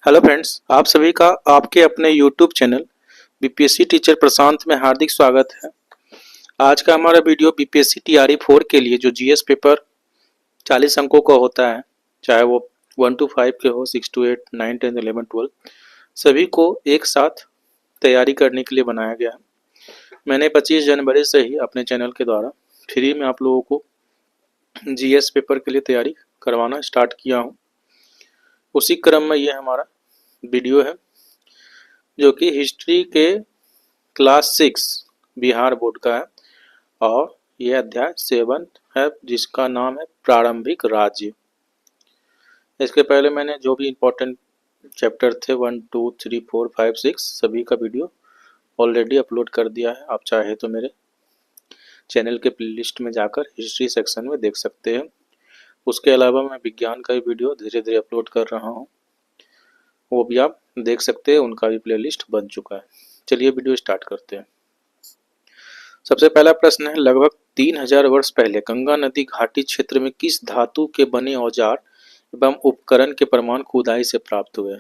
Hello friends, आप सभी का आपके अपने यूट्यूब चैनल बीपीएससी टीचर प्रशांत में हार्दिक स्वागत है। आज का हमारा वीडियो बीपीएससी टीआरई 4 के लिए जो जीएस पेपर 40 अंकों का होता है, चाहे वो 1 to 5 के हो, 6 to 8, 9, 10, 11, 12, सभी को एक साथ तैयारी करने के लिए बनाया गया है। मैंने 25 जनवरी से ही अपने चैनल के द्वारा फ्री में आप लोगों को जीएस पेपर के लिए तैयारी करवाना स्टार्ट किया हूँ। उसी क्रम में ये हमारा वीडियो है जो कि हिस्ट्री के क्लास 6 बिहार बोर्ड का है और यह अध्याय 7 है जिसका नाम है प्रारंभिक राज्य। इसके पहले मैंने जो भी इम्पोर्टेंट चैप्टर थे 1, 2, 3, 4, 5, 6 सभी का वीडियो ऑलरेडी अपलोड कर दिया है। आप चाहे तो मेरे चैनल के प्लेलिस्ट में जाकर हिस्ट्री सेक्शन में देख सकते हैं। उसके अलावा मैं विज्ञान का भी वीडियो धीरे धीरे अपलोड कर रहा हूँ, वो भी आप देख सकते हैं, उनका भी प्लेलिस्ट बन चुका है। चलिए वीडियो स्टार्ट करते हैं। सबसे पहला प्रश्न है, लगभग 3000 वर्ष पहले गंगा नदी घाटी क्षेत्र में किस धातु के बने औजार एवं उपकरण के प्रमाण खुदाई से प्राप्त हुए?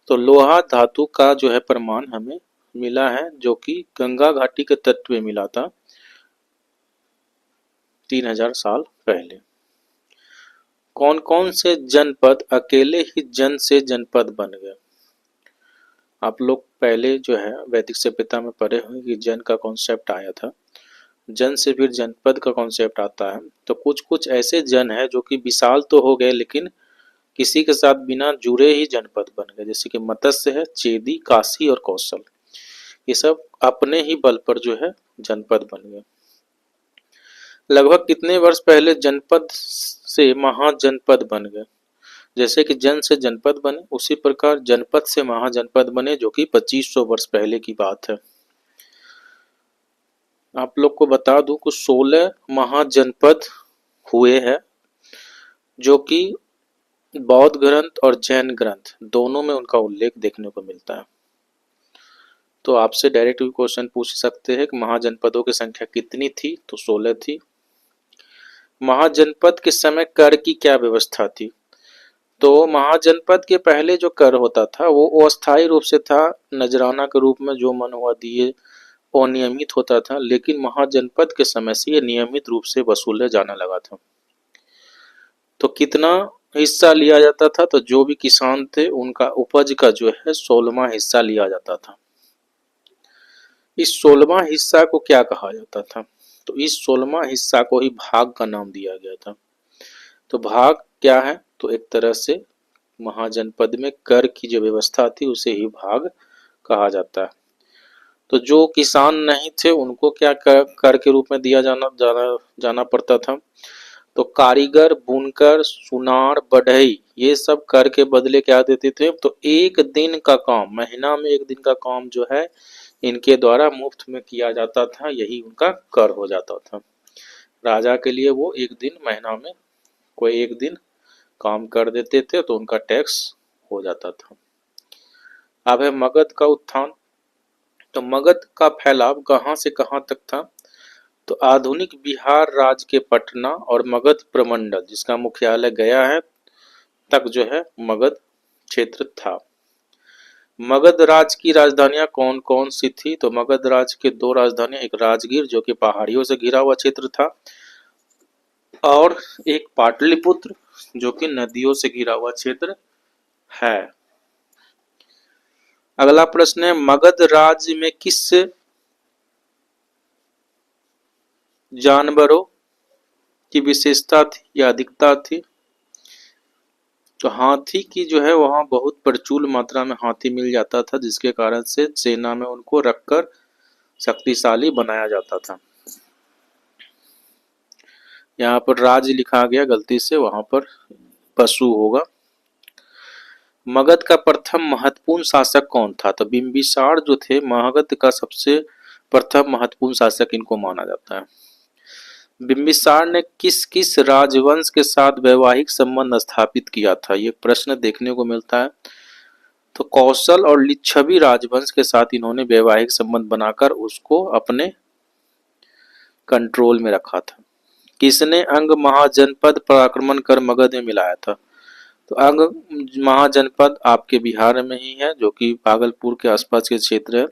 तो लोहा धातु का जो है प्रमाण हमें मिला है, जो कि गंगा घाटी के तट में मिला था 3000 साल पहले। कौन कौन से जनपद अकेले ही जन से जनपद बन गए? आप लोग पहले जो है वैदिक सभ्यता में पढ़े हुए कि जन का कॉन्सेप्ट आया था, जन से फिर जनपद का कॉन्सेप्ट आता है। तो कुछ कुछ ऐसे जन है जो कि विशाल तो हो गए लेकिन किसी के साथ बिना जुड़े ही जनपद बन गए, जैसे कि मत्स्य है, चेदी, काशी और कौशल, ये सब अपने ही बल पर जो है जनपद बन गए। लगभग कितने वर्ष पहले जनपद से महाजनपद बन गए? जैसे कि जन से जनपद बने उसी प्रकार जनपद से महाजनपद बने, जो कि 2500 वर्ष पहले की बात है। आप लोग को बता दूं कि 16 महाजनपद हुए हैं, जो कि बौद्ध ग्रंथ और जैन ग्रंथ दोनों में उनका उल्लेख देखने को मिलता है। तो आपसे डायरेक्ट भी क्वेश्चन पूछ सकते हैं कि महाजनपदों की संख्या कितनी थी? तो 16 थी। महाजनपद के समय कर की क्या व्यवस्था थी? तो महाजनपद के पहले जो कर होता था वो अस्थायी रूप से था, नजराना के रूप में जो मन हुआ दिए, अनियमित होता था। लेकिन महाजनपद के समय से ये नियमित रूप से वसूले जाने लगा था। तो कितना हिस्सा लिया जाता था? तो जो भी किसान थे उनका उपज का जो है 16वां हिस्सा लिया जाता था। इस 16वां हिस्सा को क्या कहा जाता था? तो इस 16वां हिस्सा को ही भाग का नाम दिया गया था। तो भाग क्या है? तो एक तरह से महाजनपद में कर की जो व्यवस्था थी उसे ही भाग कहा जाता है। तो जो किसान नहीं थे उनको क्या कर के रूप में दिया जाना पड़ता था? तो कारीगर, बुनकर, सुनार, बढ़ई, ये सब कर के बदले क्या देते थे? तो एक दिन का काम, महीना में एक दिन का काम जो है इनके द्वारा मुफ्त में किया जाता था, यही उनका कर हो जाता था। राजा के लिए वो एक दिन, महीना में कोई एक दिन काम कर देते थे तो उनका टैक्स हो जाता था। अब है मगध का उत्थान। तो मगध का फैलाव कहाँ से कहाँ तक था? तो आधुनिक बिहार राज्य के पटना और मगध प्रमंडल, जिसका मुख्यालय गया है, तक जो है मगध क्षेत्र था। मगध राज्य की राजधानियां कौन कौन सी थी? तो मगध राज्य के 2 राजधानियां, एक राजगीर जो कि पहाड़ियों से घिरा हुआ क्षेत्र था, और एक पाटलिपुत्र जो कि नदियों से घिरा हुआ क्षेत्र है। अगला प्रश्न है, मगध राज्य में किस जानवरों की विशेषता थी या अधिकता थी? तो हाथी की जो है वहां बहुत प्रचुर मात्रा में हाथी मिल जाता था, जिसके कारण से सेना में उनको रखकर शक्तिशाली बनाया जाता था। यहाँ पर राज्य लिखा गया गलती से, वहां पर पशु होगा। मगध का प्रथम महत्वपूर्ण शासक कौन था? तो बिंबिसार जो थे मगध का सबसे प्रथम महत्वपूर्ण शासक इनको माना जाता है। बिंबिसार ने किस किस राजवंश के साथ वैवाहिक संबंध स्थापित किया था? ये प्रश्न देखने को मिलता है। तो कौशल और लिच्छवी राजवंश के साथ इन्होंने वैवाहिक संबंध बनाकर उसको अपने कंट्रोल में रखा था। किसने अंग महाजनपद पर आक्रमण कर मगध में मिलाया था? तो अंग महाजनपद आपके बिहार में ही है, जो कि भागलपुर के आसपास के क्षेत्र है।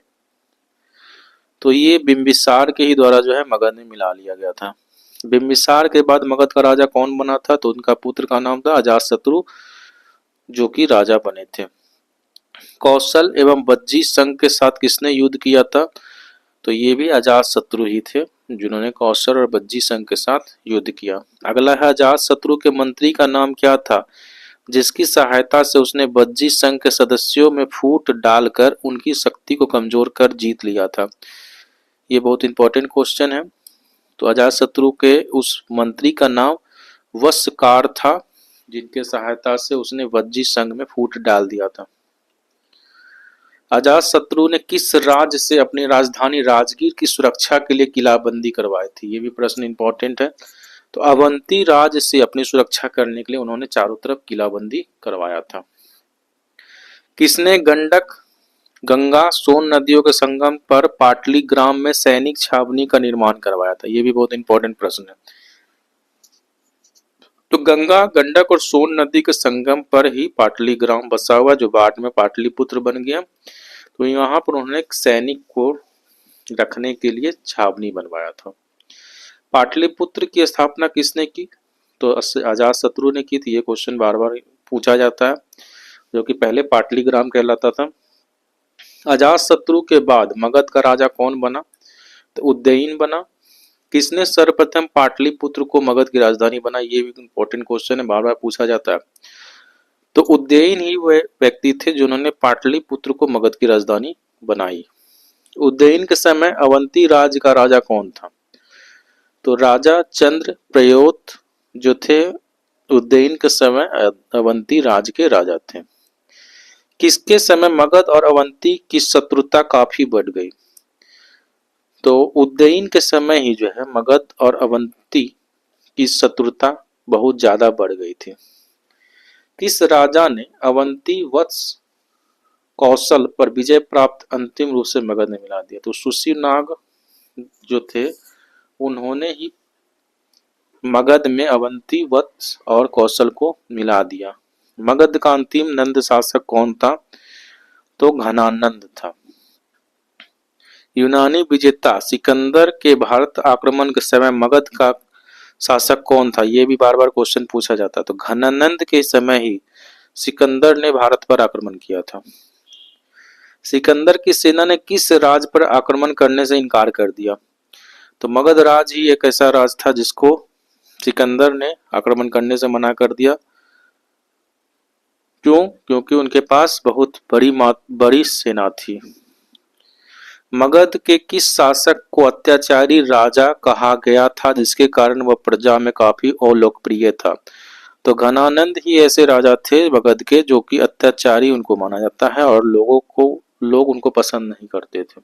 तो ये बिंबिसार के ही द्वारा जो है मगध में मिला लिया गया था। बिंबिसार के बाद मगध का राजा कौन बना था? तो उनका पुत्र का नाम था अजातशत्रु, जो कि राजा बने थे। कौशल एवं बज्जी संघ के साथ किसने युद्ध किया था? तो ये भी अजातशत्रु ही थे, जिन्होंने कौशल और बज्जी संघ के साथ युद्ध किया। अगला है, अजातशत्रु के मंत्री का नाम क्या था, जिसकी सहायता से उसने बज्जी संघ के सदस्यों में फूट डालकर उनकी शक्ति को कमजोर कर जीत लिया था? ये बहुत इंपॉर्टेंट क्वेश्चन है। तो अजातशत्रु के उस मंत्री का नाम वस्कार था, जिनके सहायता से उसने बज्जी संघ में फूट डाल दिया था। अजातशत्रु ने किस राज्य से अपनी राजधानी राजगीर की सुरक्षा के लिए किलाबंदी करवाई थी? ये भी प्रश्न इंपॉर्टेंट है। तो अवंती राज्य से अपनी सुरक्षा करने के लिए उन्होंने चारों तरफ किलाबंदी करवाया था। किसने गंडक गंगा सोन नदियों के संगम पर पाटलीग्राम में सैनिक छावनी का निर्माण करवाया था? ये भी बहुत इंपॉर्टेंट प्रश्न है। तो गंगा गंडक और सोन नदी के संगम पर ही पाटलीग्राम बसा हुआ, जो बाद में पाटलिपुत्र बन गया। तो यहाँ पर उन्होंने एक सैनिक को रखने के लिए छावनी बनवाया था। पाटलिपुत्र की स्थापना किसने की? तो अजातशत्रु ने की थी। ये क्वेश्चन बार बार पूछा जाता है, जो कि पहले पाटलीग्राम कहलाता था। अजातशत्रु के बाद मगध का राजा कौन बना? तो उदयन बना। किसने सर्वप्रथम पाटलिपुत्र को मगध की राजधानी बना? ये भी इंपॉर्टेंट क्वेश्चन है, बार बार पूछा जाता है। तो उदयन ही वह व्यक्ति थे जिन्होंने पाटलिपुत्र को मगध की राजधानी बनाई। उदयन के समय अवंती राज्य का राजा कौन था? तो राजा चंद्र प्रयोत जो थे उदयन के समय अवंती राज्य के राजा थे। किसके समय मगध और अवंती की शत्रुता काफी बढ़ गई? तो उदयन के समय ही जो है मगध और अवंती की शत्रुता बहुत ज्यादा बढ़ गई थी। किस राजा ने अवंती वत्स कौशल पर विजय प्राप्त अंतिम रूप से मगध ने मिला दिया? तो सुशीनाग जो थे उन्होंने ही मगध में अवंती वत्स और कौशल को मिला दिया। मगध का अंतिम नंद शासक कौन था? तो घनानंद था। यूनानी विजेता सिकंदर के भारत आक्रमण के समय मगध का शासक कौन था? ये भी बार बार क्वेश्चन पूछा जाता है। तो घनानंद के समय ही सिकंदर ने भारत पर आक्रमण किया था। सिकंदर की सेना ने किस राज्य पर आक्रमण करने से इनकार कर दिया? तो मगध राज ही एक ऐसा राज था जिसको सिकंदर ने आक्रमण करने से मना कर दिया। क्यों? क्योंकि उनके पास बहुत बड़ी सेना थी। मगध के किस शासक को अत्याचारी राजा कहा गया था, जिसके कारण वह प्रजा में काफी अलोकप्रिय था? तो घनानंद ही ऐसे राजा थे मगध के जो कि अत्याचारी उनको माना जाता है और लोग उनको पसंद नहीं करते थे।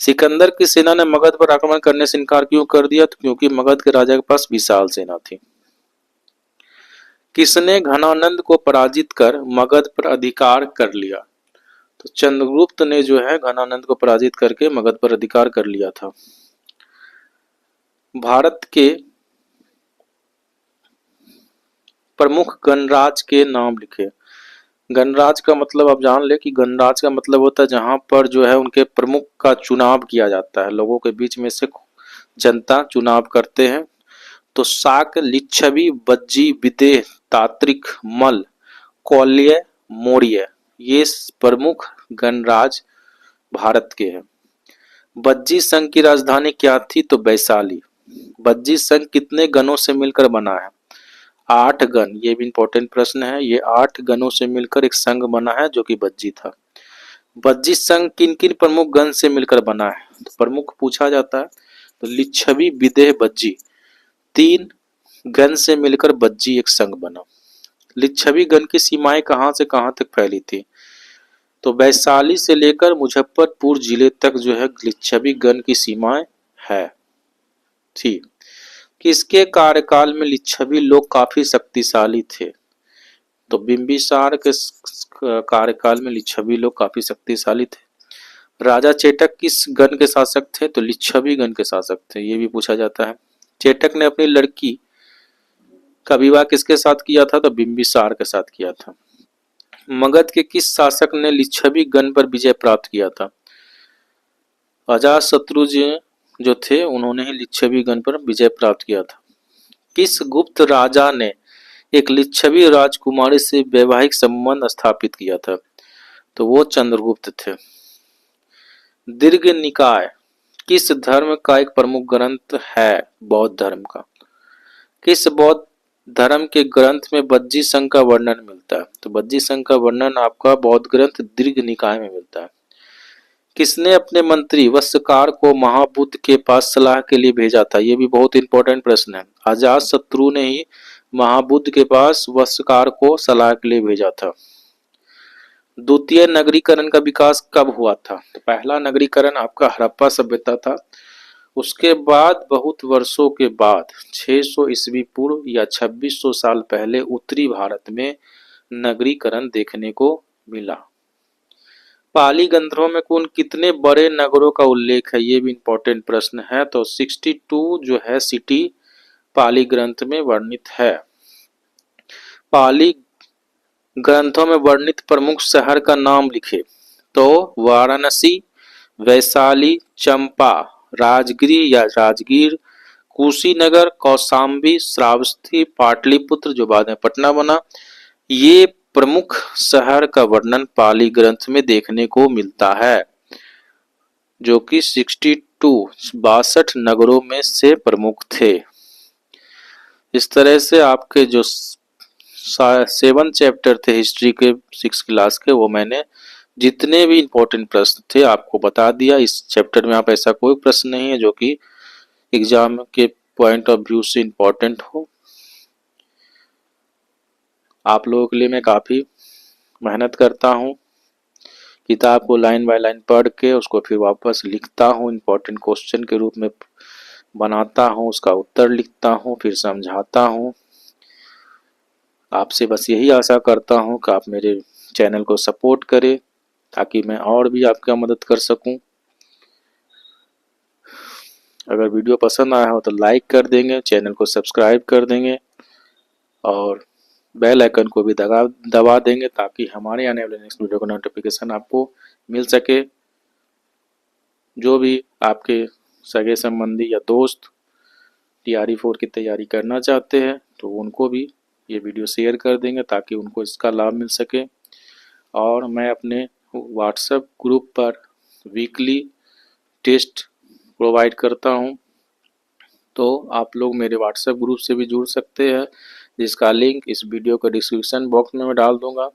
सिकंदर की सेना ने मगध पर आक्रमण करने से इनकार क्यों कर दिया? तो क्योंकि मगध के राजा के पास विशाल सेना थी। किसने घनानंद को पराजित कर मगध पर अधिकार कर लिया? तो चंद्रगुप्त ने जो है घनानंद को पराजित करके मगध पर अधिकार कर लिया था। भारत के प्रमुख गणराज के नाम लिखे। गणराज का मतलब आप जान ले कि गणराज का मतलब होता है जहां पर जो है उनके प्रमुख का चुनाव किया जाता है, लोगों के बीच में से जनता चुनाव करते हैं। तो शाक, लिच्छवी, बज्जी, विदेह, तात्रिक, मल, कौल्य, मौर्य, ये प्रमुख गणराज भारत के हैं। बज्जी संघ की राजधानी क्या थी? तो वैशाली। बज्जी संघ कितने गणों से मिलकर बना है? 8 गण। ये भी इंपॉर्टेंट प्रश्न है। ये 8 गणों से मिलकर एक संघ बना है जो कि बज्जी था। बज्जी संघ किन किन प्रमुख गण से मिलकर बना है? तो प्रमुख पूछा जाता है। तो लिच्छवी, विदेह, बज्जी, 3 गण से मिलकर बज्जी एक संघ बना। लिच्छवी गण की सीमाएं कहां से कहां तक फैली थी? तो वैशाली से लेकर मुजफ्फरपुर जिले तक जो है लिच्छवी गण की सीमाएं है। ठीक। किसके कार्यकाल में लिच्छवी लोग काफी शक्तिशाली थे? तो बिंबिसार के कार्यकाल में लिच्छवी लोग काफी शक्तिशाली थे। राजा चेटक किस गण के शासक थे? तो लिच्छवी गण के शासक थे। ये भी पूछा जाता है। चेटक ने अपनी लड़की का विवाह किसके साथ किया था? तो बिंबिसार के साथ किया था। मगध के किस शासक ने लिच्छवी गण पर विजय प्राप्त किया था? अजातशत्रु जी जो थे उन्होंने ही लिच्छवी गण पर विजय प्राप्त किया था। किस गुप्त राजा ने एक लिच्छवी राजकुमारी से वैवाहिक संबंध स्थापित किया था? तो वो चंद्रगुप्त थे। दीर्घ निकाय किस धर्म का एक प्रमुख ग्रंथ है? बौद्ध धर्म का। किस बौद्ध धर्म के ग्रंथ में बज्जी संघ का वर्णन मिलता है? तो बज्जी संघ का वर्णन आपका बौद्ध ग्रंथ दीर्घ निकाय में मिलता है। किसने अपने मंत्री वस्त्रकार को महाबुद्ध के पास सलाह के लिए भेजा था? ये भी बहुत इंपॉर्टेंट प्रश्न है। अजातशत्रु ने ही महाबुद्ध के पास वस्त्रकार को सलाह के लिए भेजा था। द्वितीय नगरीकरण का विकास कब हुआ था? तो पहला नगरीकरण आपका हड़प्पा सभ्यता था। उसके बाद बहुत वर्षों के बाद 600 ईस्वी पूर्व या 2600 साल पहले उत्तरी भारत में नगरीकरण देखने को मिला। पाली ग्रंथों में कुल कितने बड़े नगरों का उल्लेख है? ये भी इंपॉर्टेंट प्रश्न है। तो 62 जो है सिटी पाली ग्रंथ में वर्णित है। पाली ग्रंथों में वर्णित प्रमुख शहर का नाम लिखे। तो वाराणसी, वैशाली, चंपा, राजगिरी या राजगीर, कुशीनगर, कौशाम्बी, श्रावस्ती, पाटलिपुत्र जो बाद में पटना बना, ये प्रमुख शहर का वर्णन पाली ग्रंथ में देखने को मिलता है, जो कि 62 नगरों में से प्रमुख थे। इस तरह से आपके जो 7 चैप्टर थे हिस्ट्री के 6 क्लास के, वो मैंने जितने भी इंपॉर्टेंट प्रश्न थे आपको बता दिया। इस चैप्टर में आप ऐसा कोई प्रश्न नहीं है जो कि एग्जाम के पॉइंट ऑफ व्यू से इंपॉर्टेंट हो। आप लोगों के लिए मैं काफ़ी मेहनत करता हूँ, किताब को लाइन बाय लाइन पढ़ के उसको फिर वापस लिखता हूँ, इंपॉर्टेंट क्वेश्चन के रूप में बनाता हूँ, उसका उत्तर लिखता हूँ, फिर समझाता हूँ। आपसे बस यही आशा करता हूँ कि आप मेरे चैनल को सपोर्ट करें ताकि मैं और भी आपका मदद कर सकूं। अगर वीडियो पसंद आया हो तो लाइक कर देंगे, चैनल को सब्सक्राइब कर देंगे और बेल आइकन को भी दबा देंगे ताकि हमारे आने वाले नेक्स्ट वीडियो का नोटिफिकेशन आपको मिल सके। जो भी आपके सगे संबंधी या दोस्त TRE 4 की तैयारी करना चाहते हैं तो उनको भी ये वीडियो शेयर कर देंगे ताकि उनको इसका लाभ मिल सके। और मैं अपने व्हाट्सएप ग्रुप पर वीकली टेस्ट प्रोवाइड करता हूँ, तो आप लोग मेरे व्हाट्सएप ग्रुप से भी जुड़ सकते हैं, जिसका लिंक इस वीडियो के डिस्क्रिप्शन बॉक्स में मैं डाल दूंगा।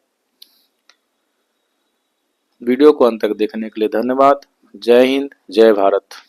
वीडियो को अंत तक देखने के लिए धन्यवाद। जय हिंद, जय भारत।